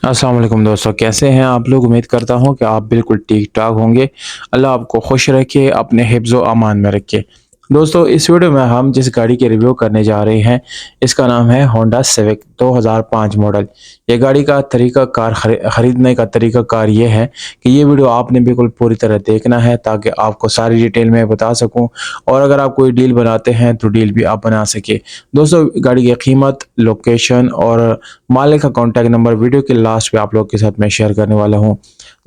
अस्सलाम वालेकुम दोस्तों, कैसे हैं आप लोग। उम्मीद करता हूं कि आप बिल्कुल ठीक ठाक होंगे। अल्लाह आपको खुश रखे, अपने हिफ्ज़ व अमान में रखे। दोस्तों, इस वीडियो में हम जिस गाड़ी की रिव्यू करने जा रहे हैं, इसका नाम है होंडा सिविक 2005 मॉडल। ये गाड़ी का तरीका कार ख़रीदने का तरीका कार ये है कि ये वीडियो आपने बिल्कुल पूरी तरह देखना है ताकि आपको सारी डिटेल में बता सकूं, और अगर आप कोई डील बनाते हैं तो डील भी आप बना सके। दोस्तों, गाड़ी की कीमत, लोकेशन और मालिक का कॉन्टैक्ट नंबर वीडियो के लास्ट पे आप लोग के साथ मैं शेयर करने वाला हूँ।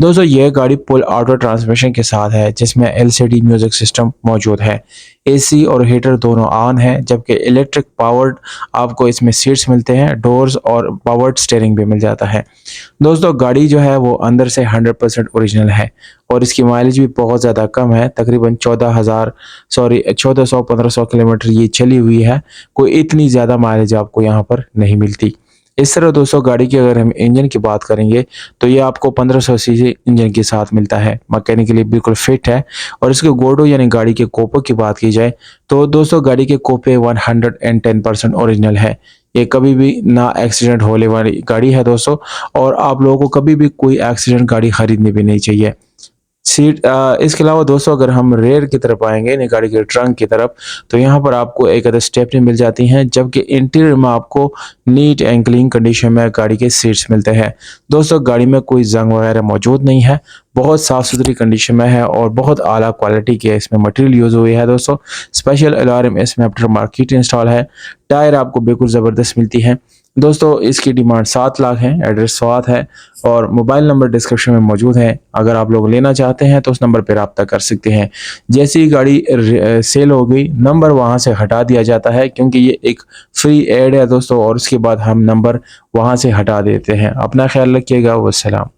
दोस्तों, यह गाड़ी फुल ऑटो ट्रांसमिशन के साथ है, जिसमें एलसीडी म्यूजिक सिस्टम मौजूद है। एसी और हीटर दोनों ऑन है, जबकि इलेक्ट्रिक पावर्ड आपको इसमें सीट्स मिलते हैं, डोर्स और पावर्ड स्टीयरिंग भी मिल जाता है। दोस्तों, गाड़ी जो है वो अंदर से 100% ओरिजिनल है और इसकी माइलेज भी बहुत ज़्यादा कम है। तकरीबन 1400-1500 किलोमीटर ये चली हुई है। कोई इतनी ज़्यादा माइलेज आपको यहाँ पर नहीं मिलती। इस तरह दोस्तों, गाड़ी की अगर हम इंजन की बात करेंगे तो ये आपको 1500 सीसी इंजन के साथ मिलता है। मैकेनिकली बिल्कुल फिट है। और इसके गोडो यानी गाड़ी के कोपों की बात की जाए तो दोस्तों, गाड़ी के कोपे 110% ओरिजिनल है। ये कभी भी ना एक्सीडेंट होने वाली गाड़ी है दोस्तों, और आप लोगों को कभी भी कोई एक्सीडेंट गाड़ी खरीदनी भी नहीं चाहिए। इसके अलावा दोस्तों, अगर हम रेयर की तरफ आएँगे यानी गाड़ी के ट्रंक की तरफ, तो यहाँ पर आपको एक आध स्टेपनी मिल जाती हैं, जबकि इंटीरियर में आपको नीट एंड क्लीन कंडीशन में गाड़ी के सीट्स मिलते हैं। दोस्तों, गाड़ी में कोई ज़ंग वगैरह मौजूद नहीं है, बहुत साफ़-सुथरी कंडीशन में है और बहुत आला क्वालिटी की इसमें मटेरियल यूज़ हुई है दोस्तों। स्पेशल अलार्म इसमें आफ्टर मार्केट इंस्टॉल है। टायर आपको बिल्कुल ज़बरदस्त मिलती हैं। दोस्तों, इसकी डिमांड 7 लाख है, एड्रेस स्वात है और मोबाइल नंबर डिस्क्रिप्शन में मौजूद है। अगर आप लोग लेना चाहते हैं तो उस नंबर पर रब्ता कर सकते हैं। जैसे ही गाड़ी सेल हो गई, नंबर वहाँ से हटा दिया जाता है, क्योंकि ये एक फ्री ऐड है दोस्तों, और उसके बाद हम नंबर वहाँ से हटा देते हैं। अपना ख्याल रखिएगा। वस्सलाम।